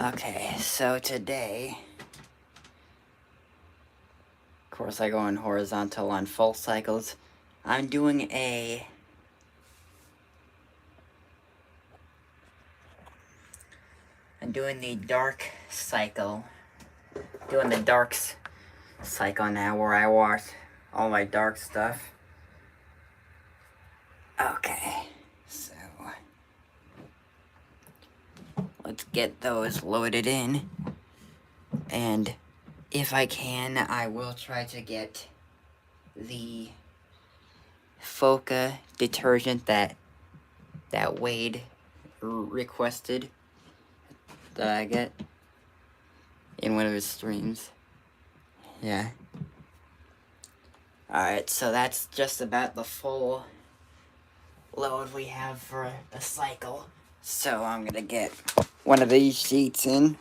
Okay, so today, of course I go in horizontal on full cycles. I'm doing the dark cycle. Doing the darks cycle now where I wash all my dark stuff. Okay, so let's get those loaded in. And if I can, I will try to get the Foca detergent that Wade requested that I get in one of his streams. Yeah. Alright, so that's just about the full load we have for the cycle. So I'm gonna get one of these sheets in.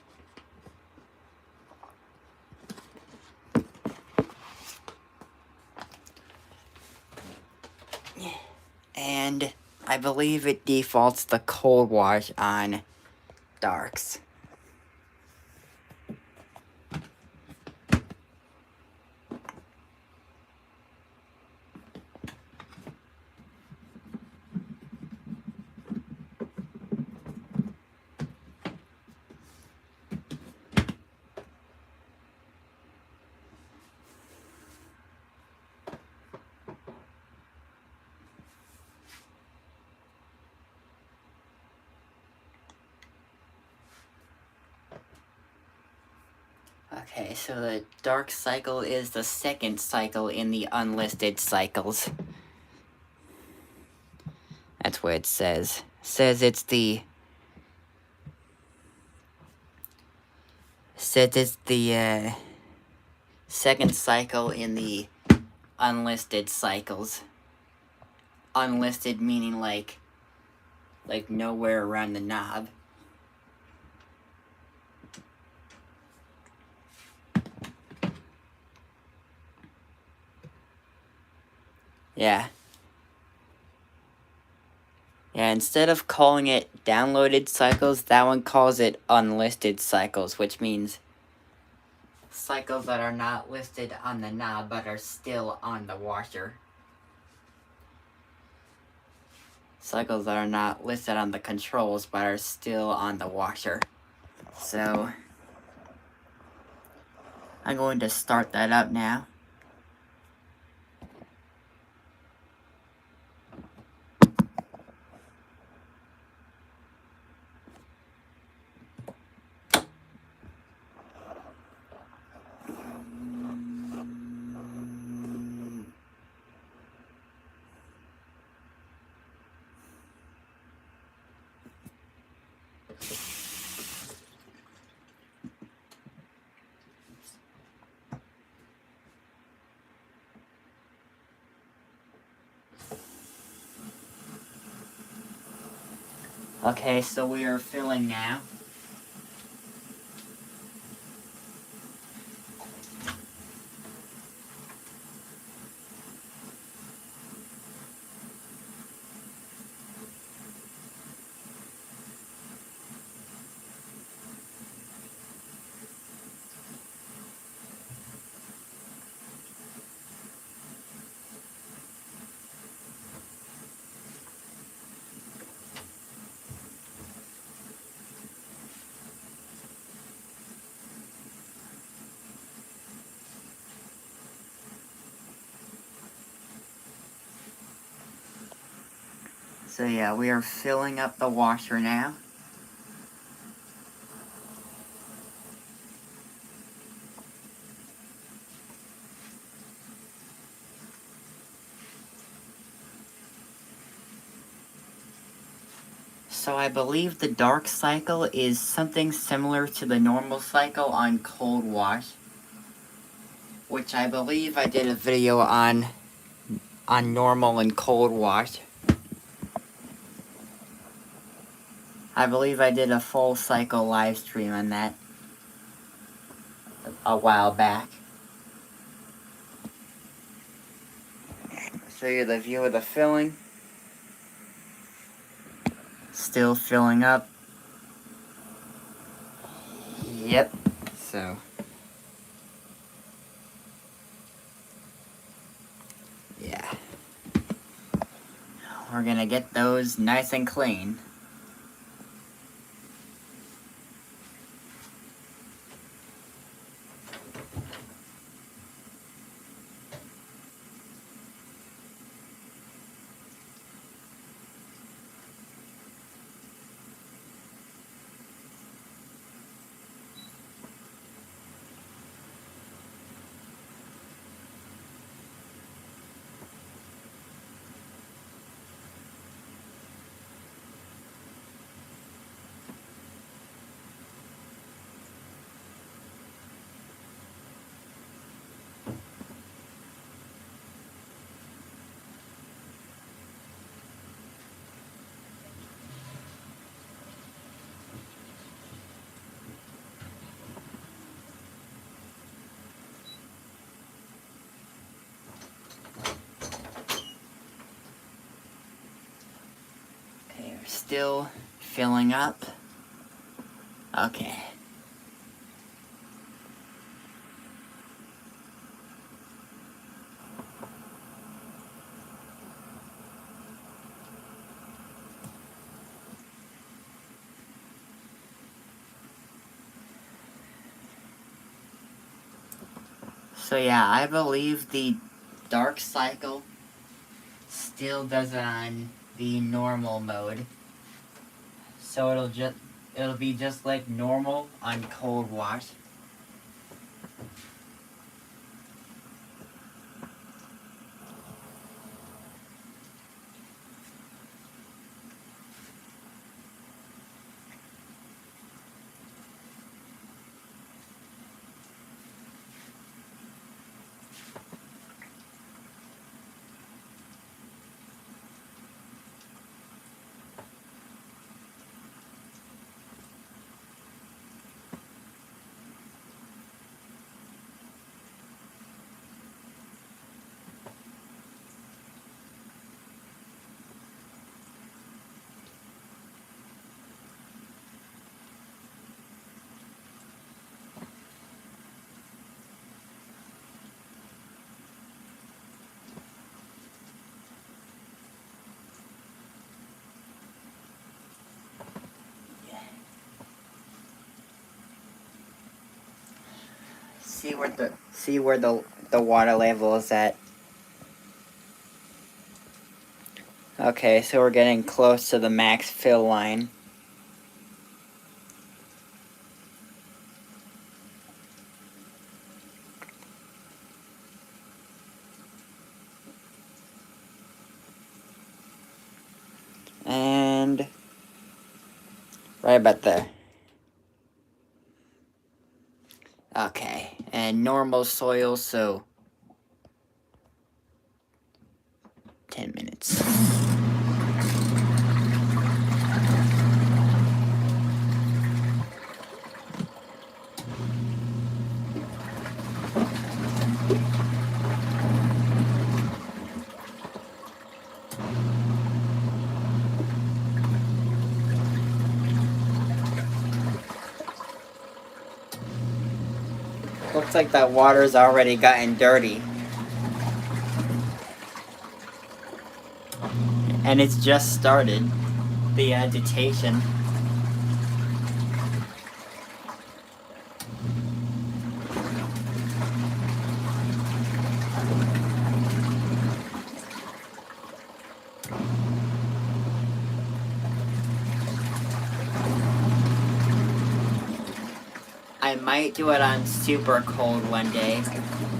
And I believe it defaults the cold wash on darks. Okay, so the dark cycle is the second cycle in the unlisted cycles. That's what it says. It says it's the second cycle in the unlisted cycles. Unlisted meaning like nowhere around the knob. Yeah. Yeah, instead of calling it downloaded cycles, that one calls it unlisted cycles, which means cycles that are not listed on the knob but are still on the washer. Cycles that are not listed on the controls but are still on the washer. So I'm going to start that up now. Okay, so we are filling now. So yeah, we are filling up the washer now. So I believe the dark cycle is something similar to the normal cycle on cold wash, which I believe I did a video on normal and cold wash. I believe I did a full cycle live stream on that a while back. I'll show you the view of the filling. Still filling up. Yep. So. Yeah. We're gonna get those nice and clean. Okay, we're still filling up. Okay. So yeah, I believe the dark cycle still does it on the normal mode. So it'll be just like normal on cold wash. See where the water level is at. Okay, so we're getting close to the max fill line. And right about there. Okay, and normal soil, so 10 minutes. Looks like that water's already gotten dirty. And it's just started, the agitation. I might do it on super cold one day.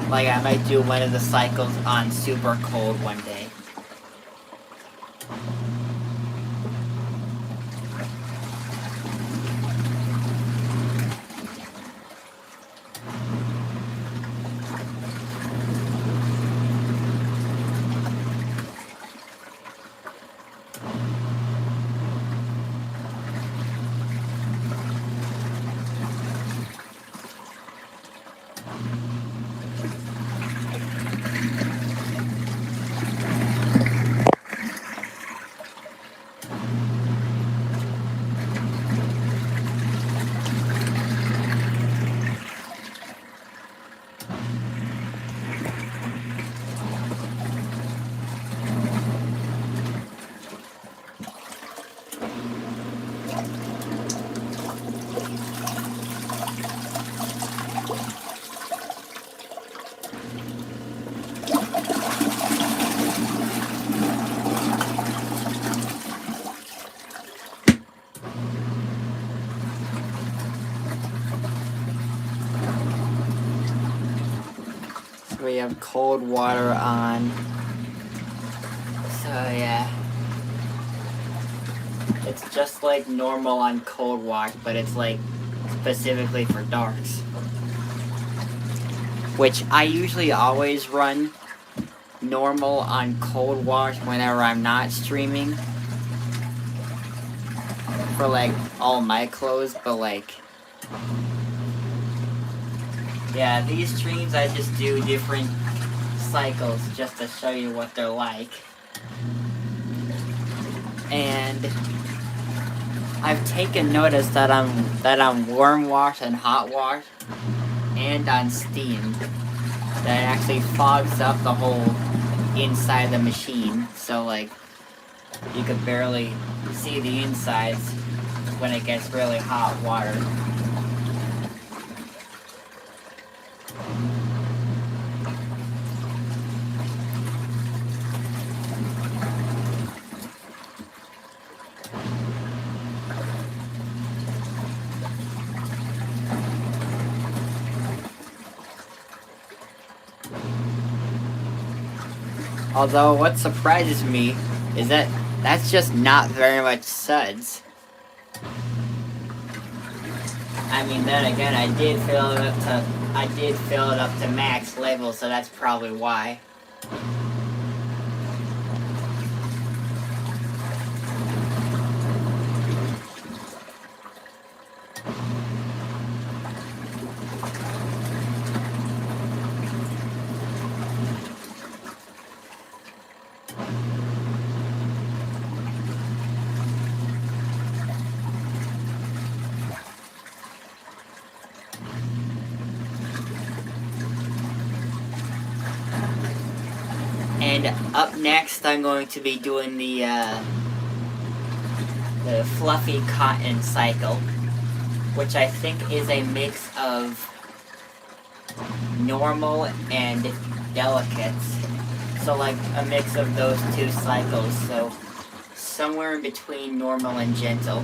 Like I might do one of the cycles on super cold one day. we have cold water on. So yeah. It's just like normal on cold wash, but it's like specifically for darks. Which I usually always run normal on cold wash whenever I'm not streaming. For like all my clothes, but like, yeah, these streams I just do different cycles just to show you what they're like. And I've taken notice that I'm warm wash and hot wash and on steam. That actually fogs up the whole inside the machine, so like you could barely see the insides when it gets really hot water. Although what surprises me is that that's just not very much suds. I mean, then again, I did fill it up to max level, so that's probably why. And up next, I'm going to be doing the fluffy cotton cycle, which I think is a mix of normal and delicates. So like a mix of those two cycles, so somewhere in between normal and gentle.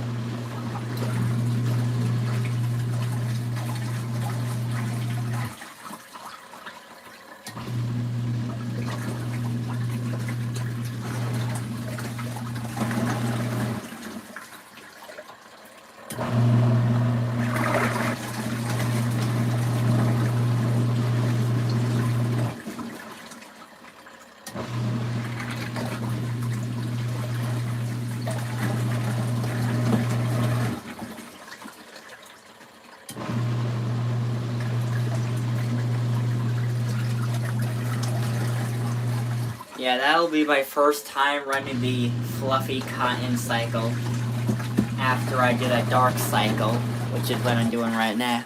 Yeah, that'll be my first time running the fluffy cotton cycle after I do that dark cycle, which is what I'm doing right now.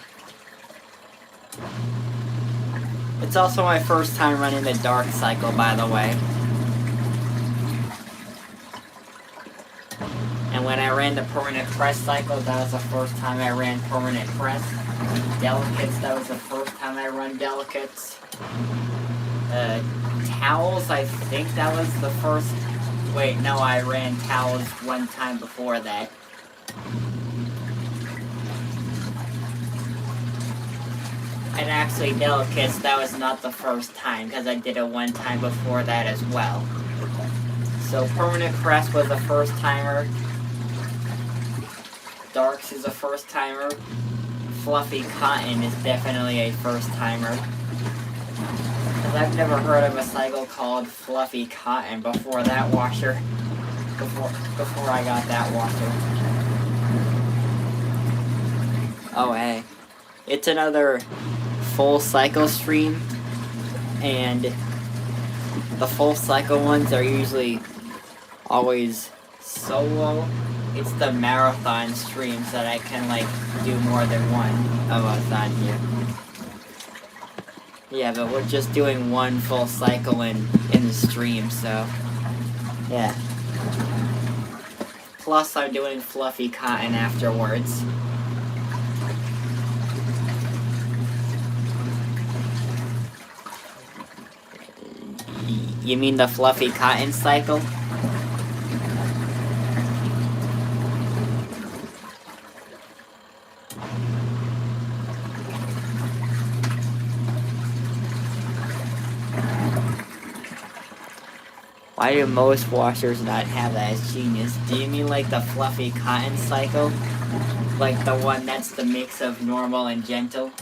It's also my first time running the dark cycle, by the way. And when I ran the permanent press cycle, that was the first time I ran permanent press. Delicates, that was the first time I run delicates. Towels, I think that was the first... Wait, no, I ran towels one time before that. And actually, delicates, that was not the first time, because I did it one time before that as well. So, permanent press was a first timer. Darks is a first timer. Fluffy cotton is definitely a first timer. I've never heard of a cycle called fluffy cotton before that washer. Before I got that washer. Oh hey. It's another full cycle stream, and the full cycle ones are usually always solo. It's the marathon streams that I can like do more than one of us on here. Yeah, but we're just doing one full cycle in the stream, so yeah. Plus I'm doing fluffy cotton afterwards. You mean the fluffy cotton cycle? Why do most washers not have that as genius? Do you mean like the fluffy cotton cycle? Like the one that's the mix of normal and gentle?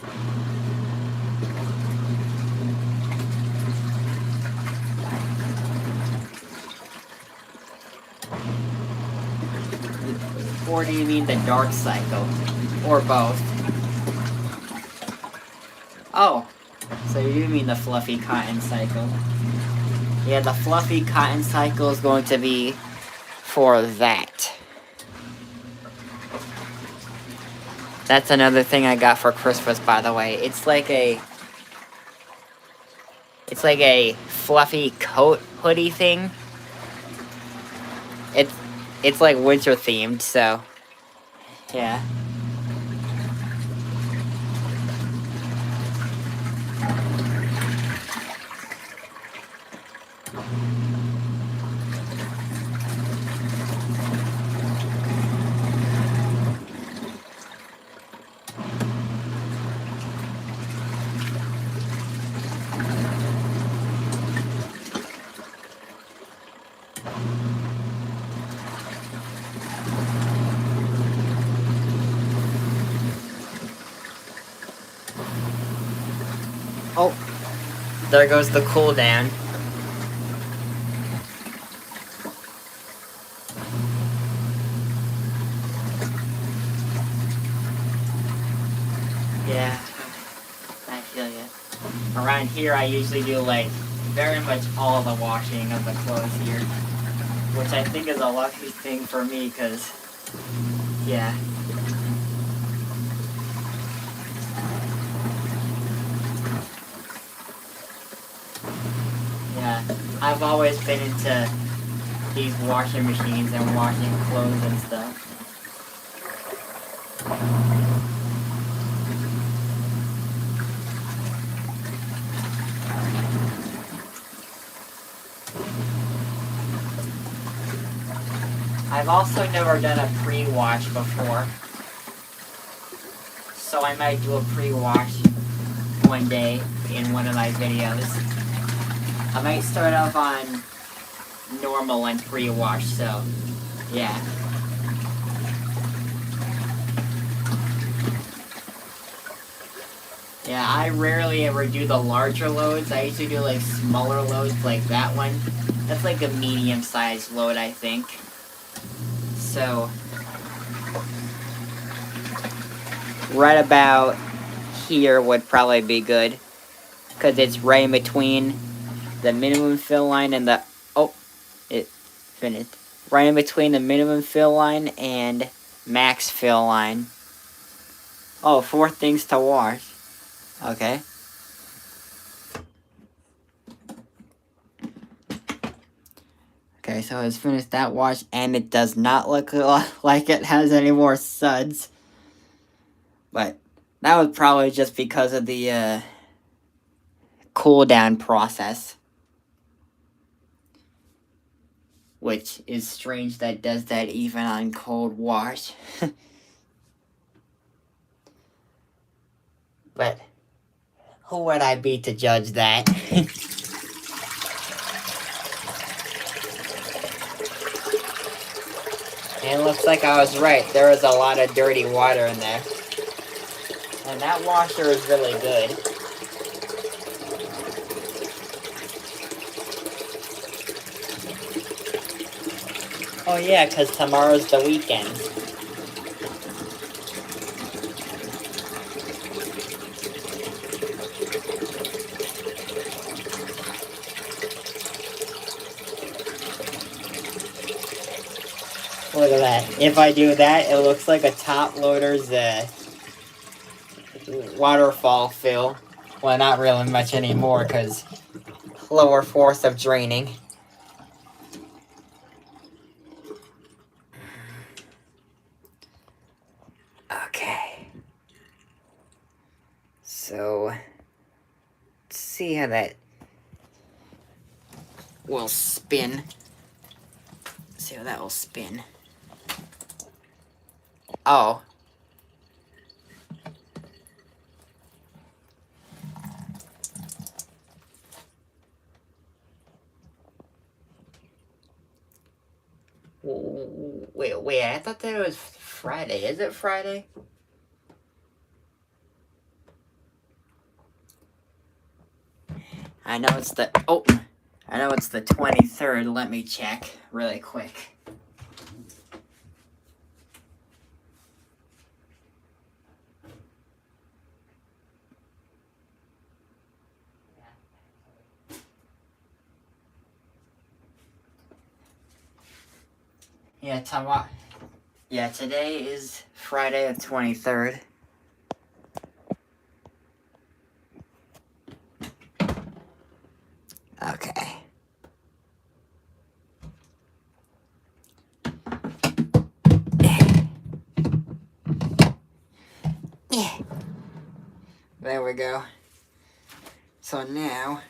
Or do you mean the dark cycle? Or both? Oh, so you mean the fluffy cotton cycle. Yeah, the fluffy cotton cycle is going to be for that. That's another thing I got for Christmas, by the way. It's like a fluffy coat hoodie thing. It's like winter themed, so yeah. Oh, there goes the cooldown. Yeah, I feel ya. Around here, I usually do like very much all the washing of the clothes here, which I think is a lucky thing for me, cause yeah. Yeah, I've always been into these washing machines and washing clothes and stuff. I've also never done a pre-wash before, so I might do a pre-wash one day in one of my videos. I might start off on normal and pre-wash, so yeah. Yeah, I rarely ever do the larger loads. I usually do like smaller loads like that one. That's like a medium-sized load, I think. So, right about here would probably be good, because it's right in between the minimum fill line and the, oh, it finished. Right in between the minimum fill line and max fill line. Oh, 4 things to wash. Okay. Okay, so it's finished that wash, and it does not look like it has any more suds. But that was probably just because of the cool down process. Which is strange that it does that even on cold wash. But who would I be to judge that? And it looks like I was right. There was a lot of dirty water in there. And that washer is really good. Oh yeah, because tomorrow's the weekend. Look at that. If I do that, it looks like a top loader's waterfall fill. Well, not really much anymore, because lower force of draining. Okay. So, let's see how that will spin. Let's see how that will spin. Oh. Wait, I thought that it was Friday. Is it Friday? I know it's the 23rd. Let me check really quick. Yeah, today is Friday the 23rd. Okay. There we go. So now,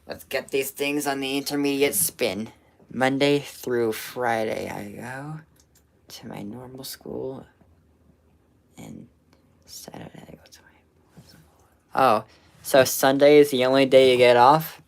let's get these things on the intermediate spin. Monday through Friday, I go to my normal school, and Saturday I go to my school. Oh, so Sunday is the only day you get off?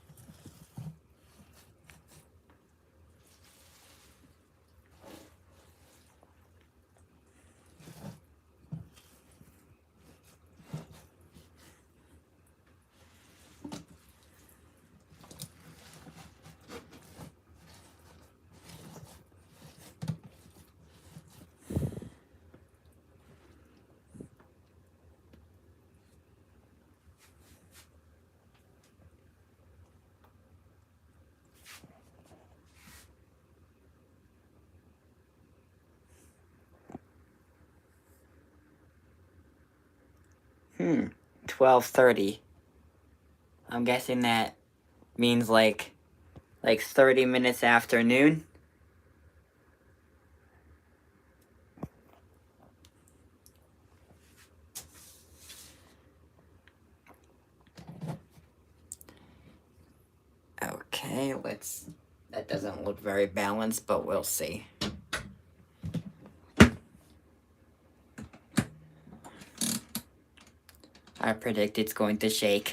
Hmm, 12:30. I'm guessing that means like 30 minutes after noon. Okay, that doesn't look very balanced, but we'll see. I predict it's going to shake.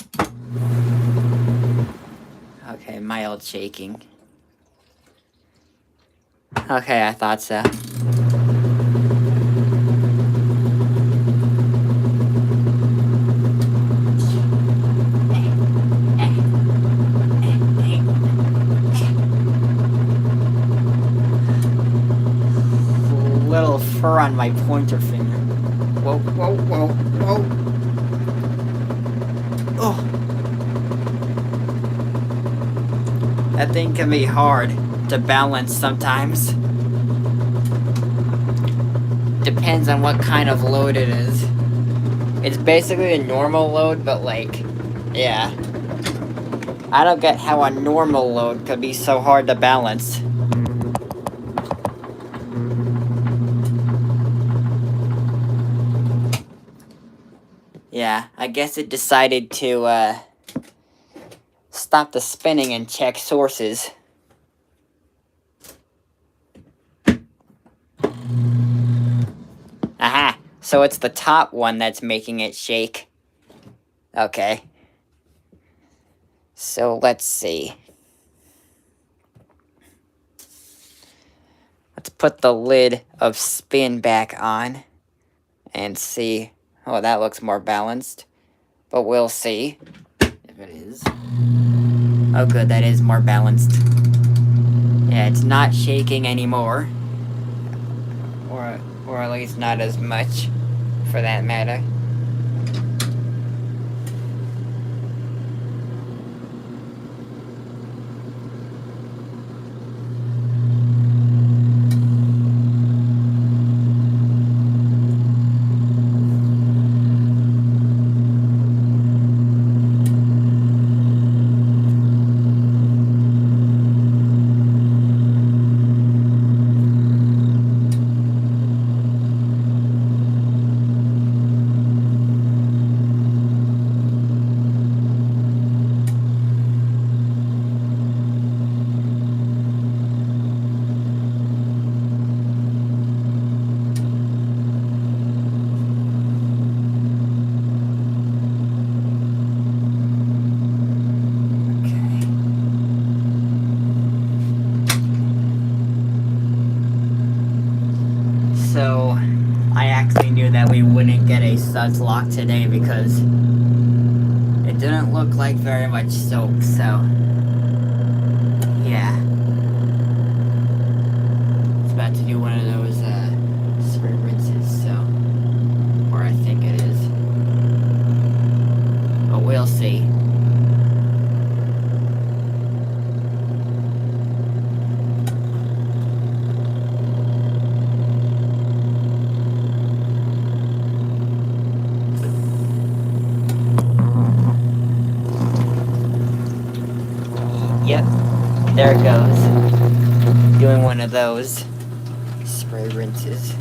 Okay, mild shaking. Okay, I thought so. Little fur on my pointer finger. Whoa, whoa, whoa, whoa. Oh. That thing can be hard to balance sometimes. Depends on what kind of load it is. It's basically a normal load, but yeah. I don't get how a normal load could be so hard to balance. Yeah, I guess it decided to, stop the spinning and check sources. Aha! So it's the top one that's making it shake. Okay. So let's see. Let's put the lid of spin back on and see. Oh, that looks more balanced. But we'll see if it is. Oh good, that is more balanced. Yeah, it's not shaking anymore. Or at least not as much, for that matter. so I actually knew that we wouldn't get a suds lock today because it didn't look like very much soap, so yeah. It's about to do one of those spray rinses, so, or I think it is, but we'll see. Yep, there it goes. Doing one of those spray rinses.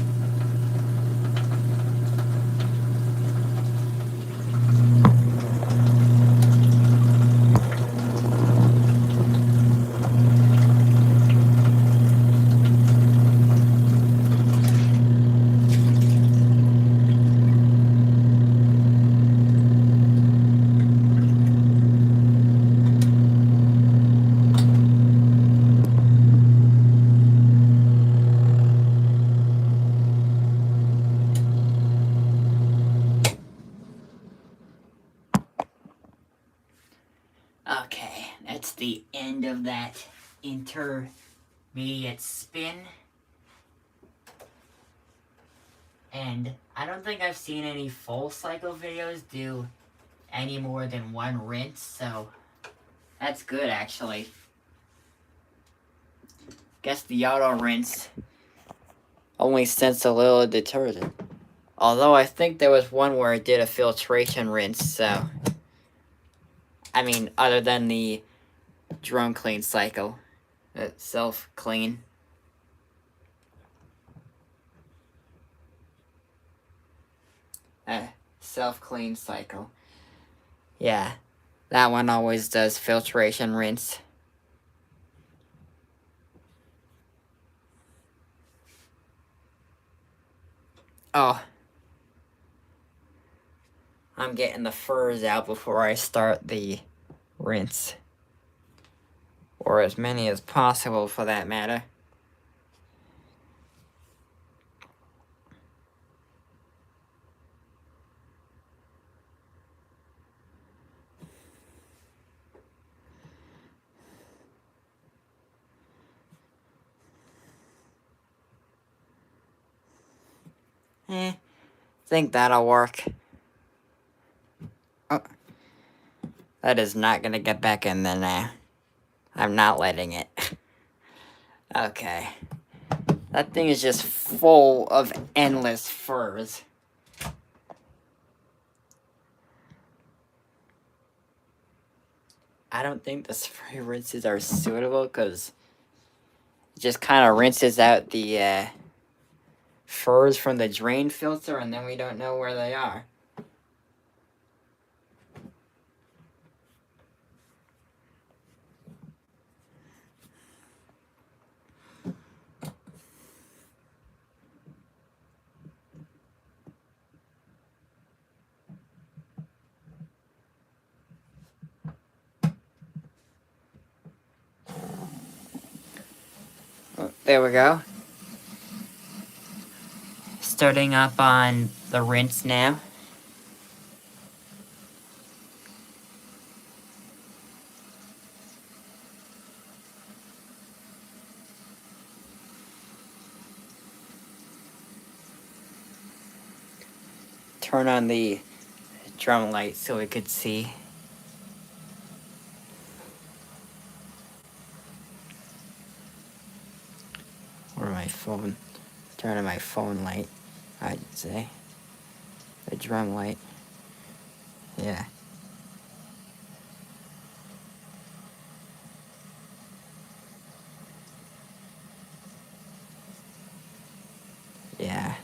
Okay, that's the end of that intermediate spin. And I don't think I've seen any full cycle videos do any more than one rinse, so that's good actually. Guess the AutoRinse only sends a little detergent. Although I think there was one where it did a filtration rinse, so I mean, other than the drum clean cycle, self-clean. Self-clean cycle. Yeah, that one always does filtration rinse. Oh, I'm getting the furs out before I start the rinse. Or as many as possible, for that matter. Think that'll work. Oh, that is not gonna get back in there now. I'm not letting it. Okay. That thing is just full of endless furs. I don't think the spray rinses are suitable because it just kind of rinses out the furs from the drain filter, and then we don't know where they are. Oh, there we go. Starting up on the rinse now. Turn on the drum light so we could see. Or my phone. Turn on my phone light, I'd say. The drum light. Yeah. Yeah.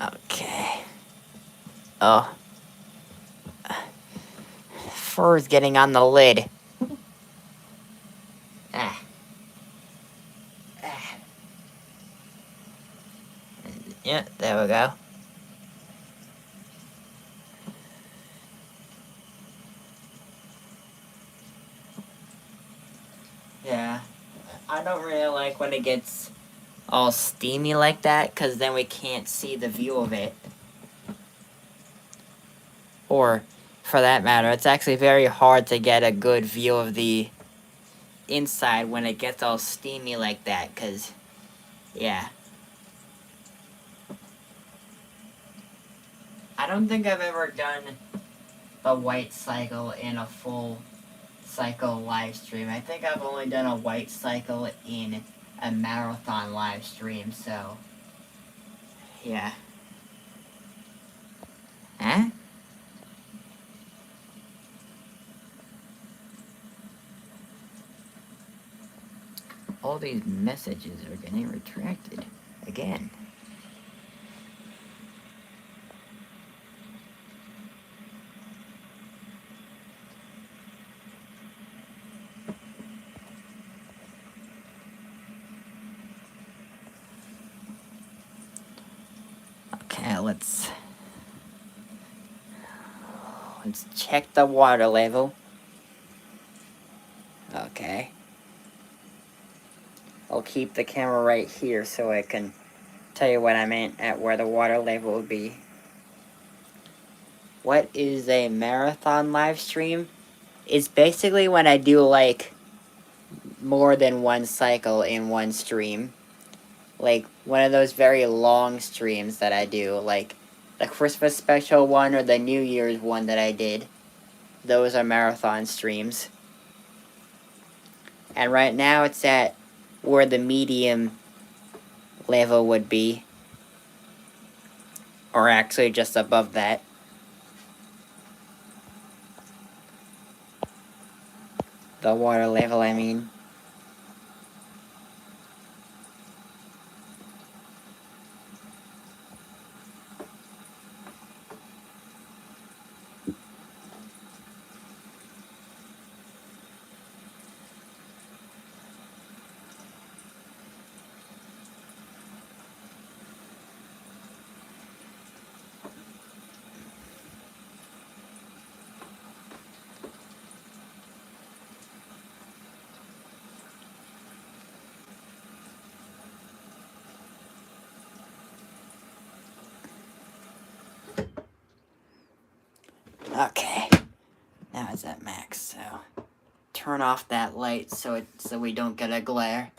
Okay. Oh, fur is getting on the lid. Ah. Ah. Yeah, there we go. Yeah, I don't really like when it gets all steamy like that, because then we can't see the view of it. Or, for that matter, it's actually very hard to get a good view of the inside when it gets all steamy like that, because, yeah. I don't think I've ever done the white cycle in a full cycle live stream. I think I've only done a white cycle in a marathon live stream, so, yeah. Huh? All these messages are getting retracted again. Okay, let's check the water level. Okay. I'll keep the camera right here so I can tell you what I meant at where the water level would be. What is a marathon live stream? It's basically when I do like more than one cycle in one stream. Like one of those very long streams that I do, like the Christmas special one or the New Year's one that I did. Those are marathon streams. And right now it's at where the medium level would be. Or actually just above that. The water level, I mean. Okay, now it's at max, so turn off that light so we don't get a glare.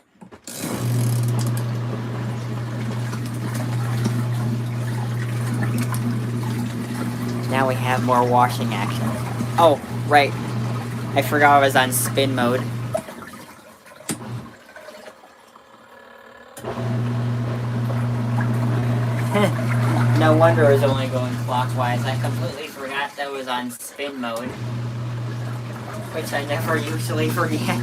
Now we have more washing action. Oh, right. I forgot I was on spin mode. No wonder it was only going clockwise. I completely forgot that was on spin mode. Which I never usually forget.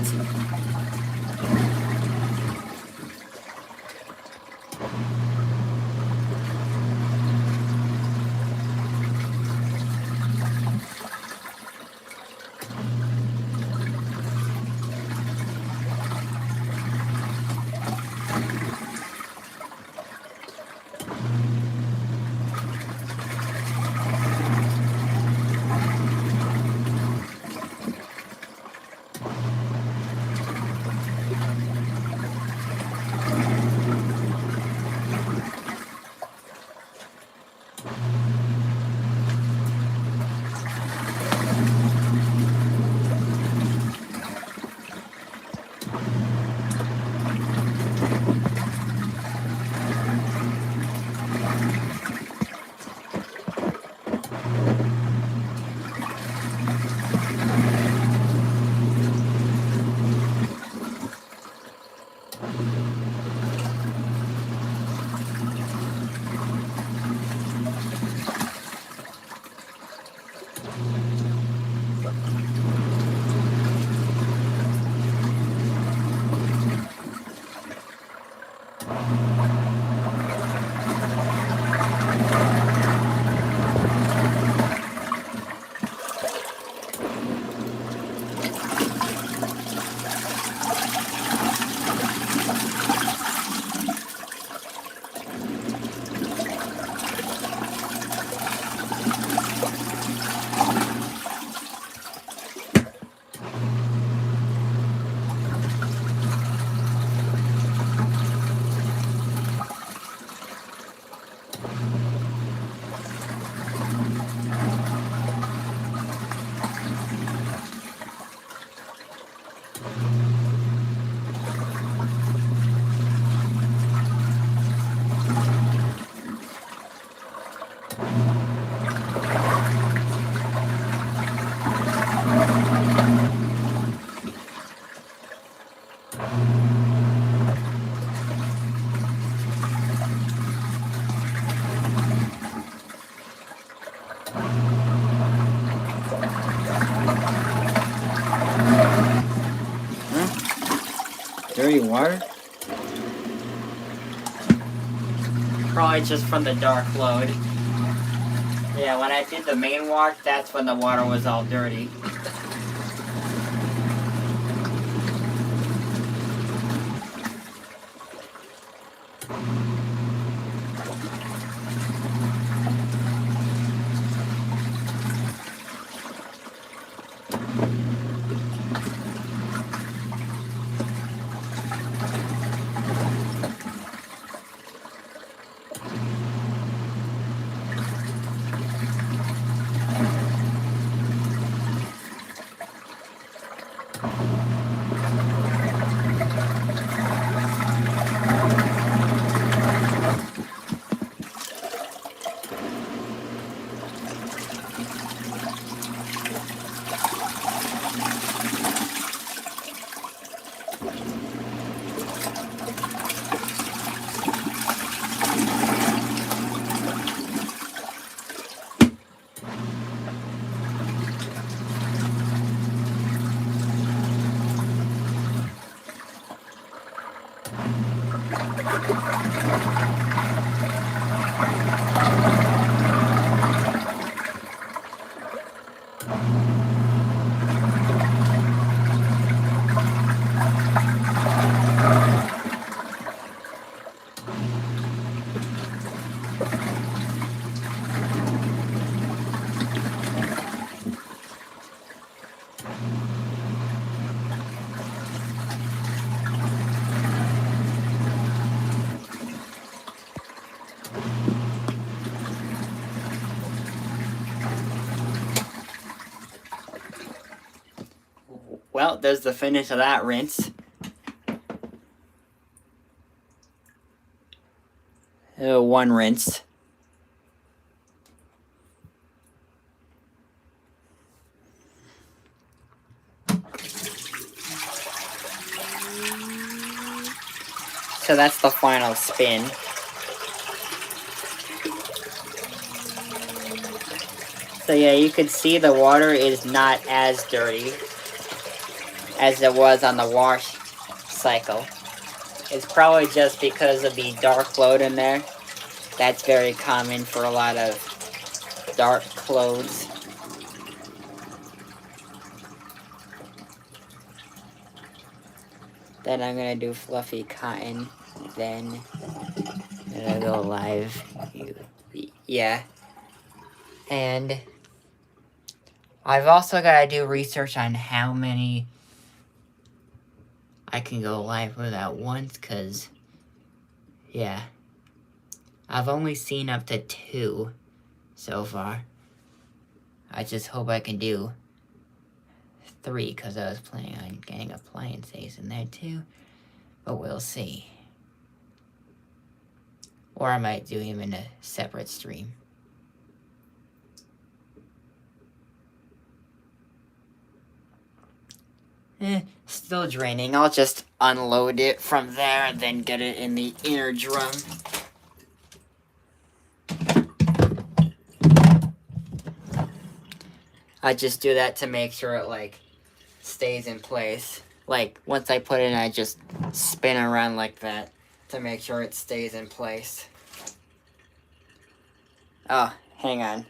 dirty water? Probably just from the dark load. Yeah, when I did the main wash, that's when the water was all dirty. Well, there's the finish of that rinse. One rinse. So that's the final spin. So yeah, you can see the water is not as dirty as it was on the wash cycle. It's probably just because of the dark load in there. That's very common for a lot of dark clothes. Then I'm gonna do fluffy cotton. Then I'm gonna go live. Yeah. And I've also gotta do research on how many I can go live with at once, cause yeah, I've only seen up to 2 so far. I just hope I can do 3, cause I was planning on getting appliances in there too, but we'll see. Or I might do him in a separate stream. Still draining. I'll just unload it from there and then get it in the inner drum. I just do that to make sure it, like, stays in place. Like, once I put it in, I just spin around like that to make sure it stays in place. Oh, hang on.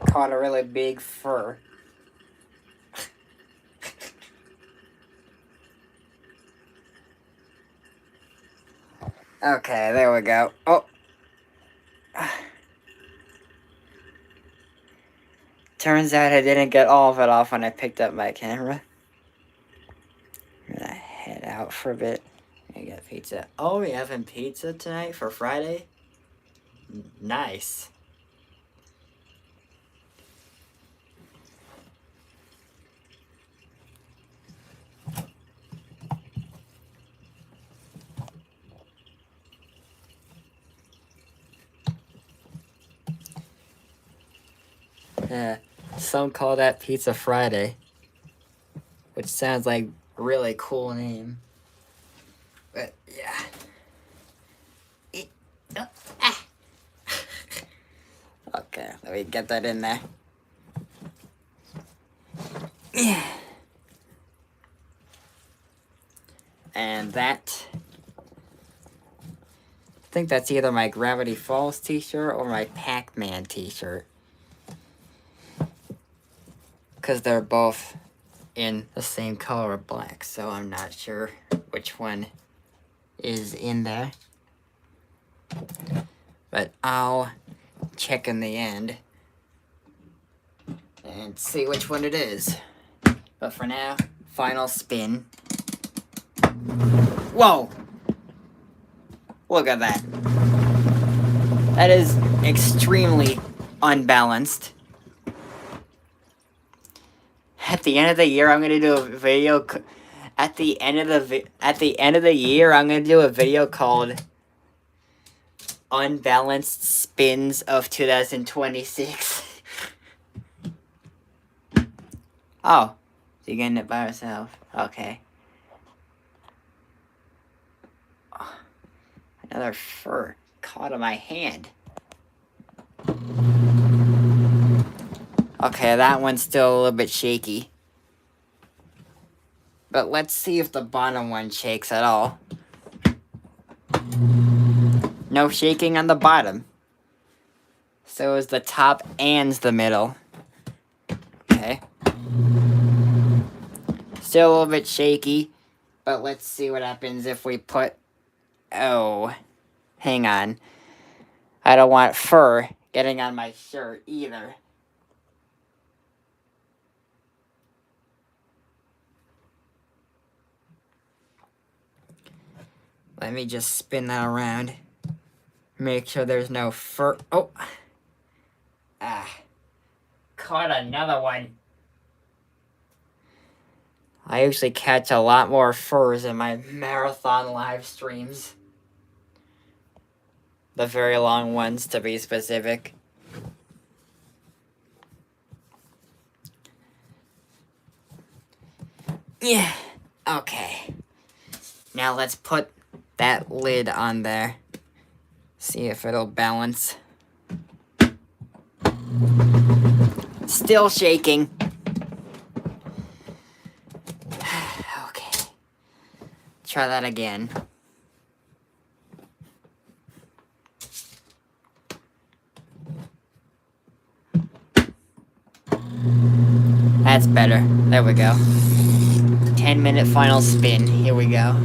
Caught a really big fur. Okay, there we go. Oh. Turns out I didn't get all of it off when I picked up my camera. I'm gonna head out for a bit and get pizza. Oh, we having pizza tonight for Friday? Nice. Some call that Pizza Friday, which sounds like a really cool name. But yeah. Okay, let me get that in there. Yeah. And that, I think that's either my Gravity Falls t-shirt or my Pac-Man t-shirt. Because they're both in the same color of black, so I'm not sure which one is in there. But I'll check in the end and see which one it is. But for now, final spin. Whoa! Look at that. That is extremely unbalanced. At the end of the year, I'm gonna do a video. At the end of the year, I'm gonna do a video called "Unbalanced Spins of 2026." Oh, you're getting it by yourself. Okay. Oh, another fur caught on my hand. Okay, that one's still a little bit shaky. But let's see if the bottom one shakes at all. No shaking on the bottom. So is the top and the middle. Okay. Still a little bit shaky. But let's see what happens if we put... Oh. Hang on. I don't want fur getting on my shirt either. Let me just spin that around. Make sure there's no fur. Oh! Ah. Caught another one. I usually catch a lot more furs in my marathon live streams. The very long ones, to be specific. Yeah. Okay. Now let's put that lid on there. See if it'll balance. Still shaking. Okay. Try that again. That's better. There we go. 10-minute final spin. Here we go.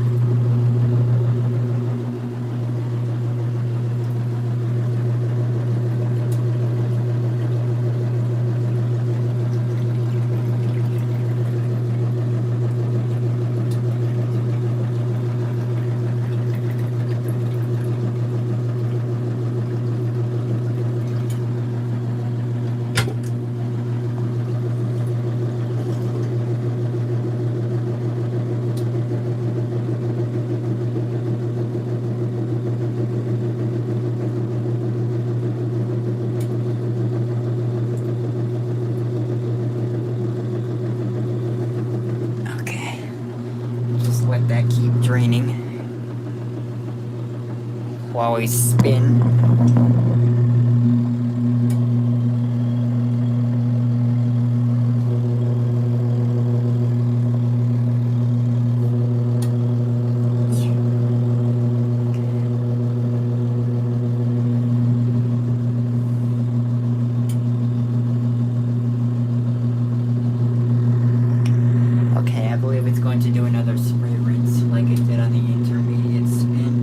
Let that keep draining while we spin. Okay, I believe it's going to do another spray rinse like it did on the intermediate spin.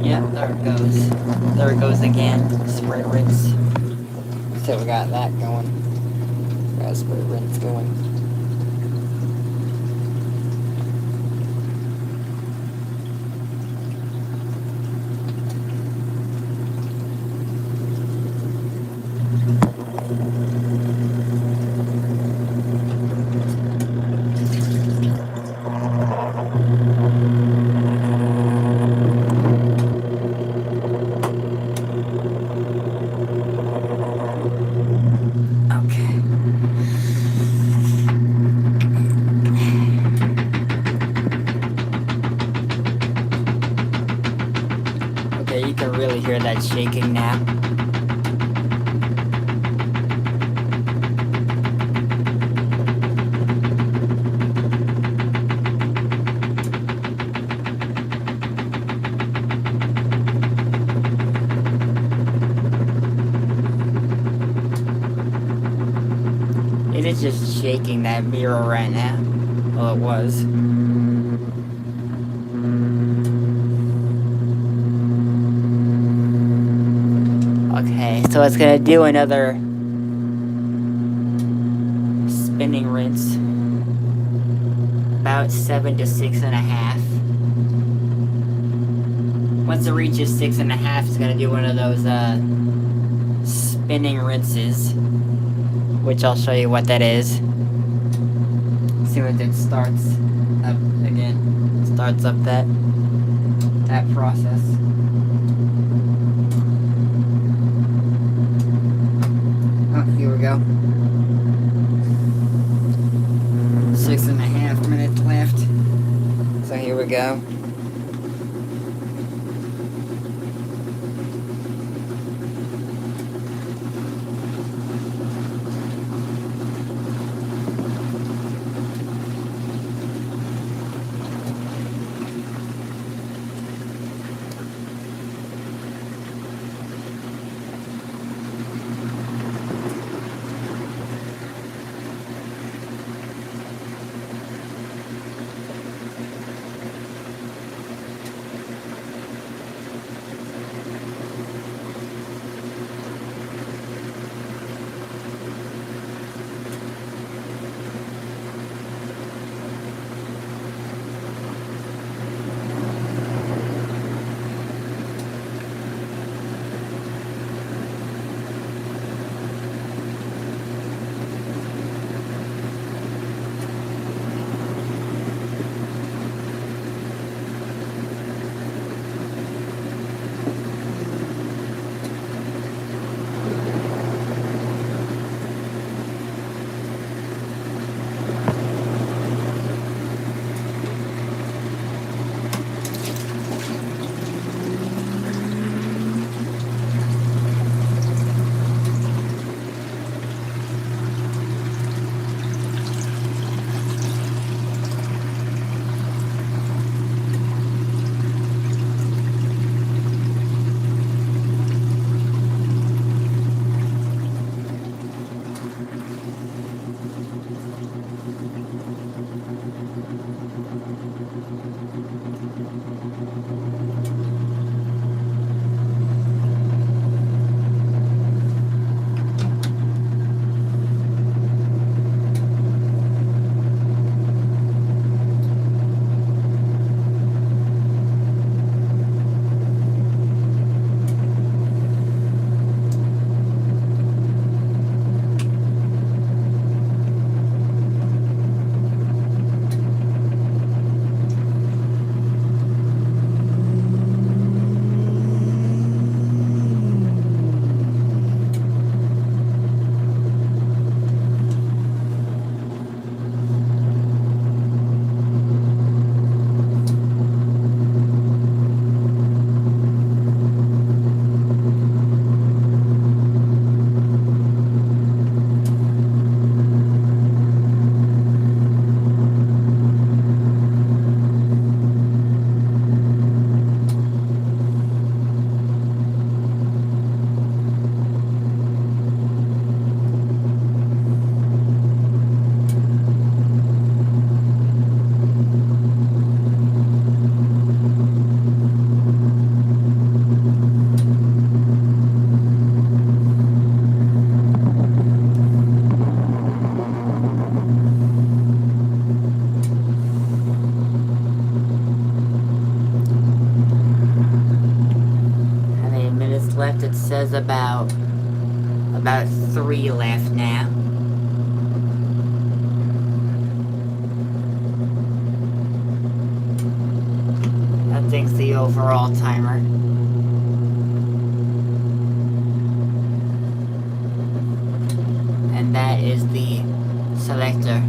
Yep, there it goes. There it goes again. Spray rinse. So we got that going. Got spray rinse going. that's shaking now. It is just shaking that mirror right now. Well, it was. Okay, so it's gonna do another spinning rinse. About 7 to 6.5. Once it reaches 6.5, it's gonna do one of those spinning rinses, which I'll show you what that is. See what it starts up again. Starts up that process. Oh, here we go. 6.5 minutes left. So here we go. Left, it says about 3 left now. That thing's the overall timer. And that is the selector.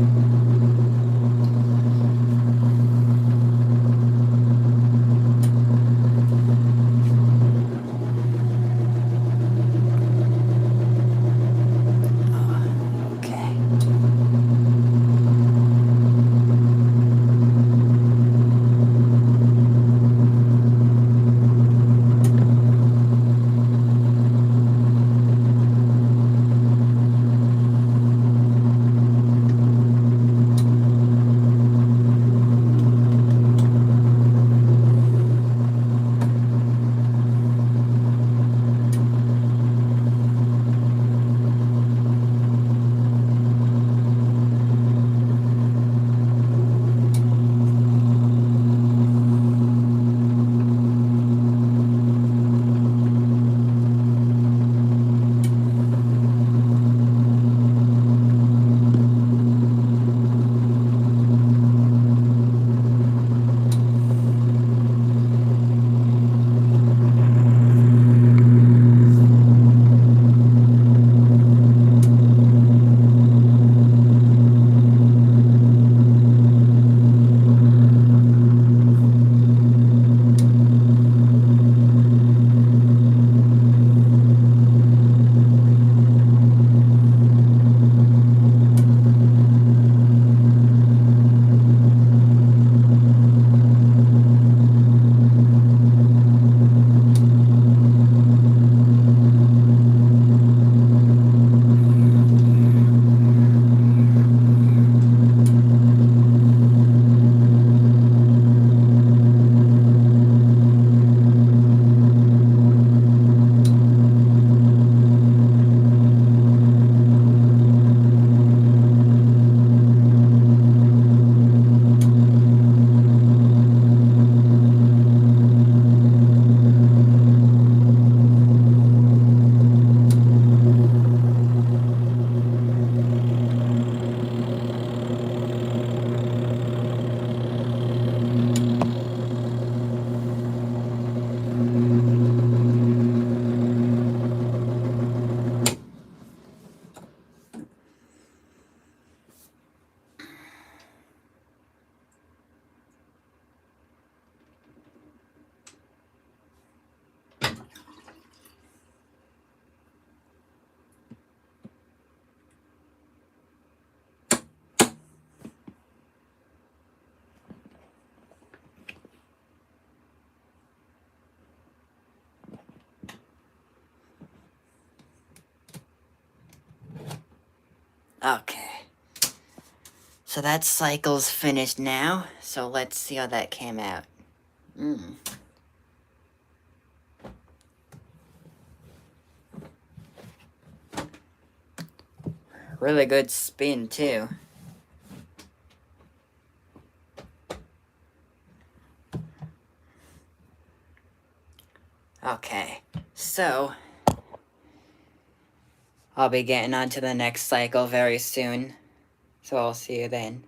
Okay. So that cycle's finished now, so let's see how that came out. Really good spin, too. Okay, so I'll be getting on to the next cycle very soon, so I'll see you then.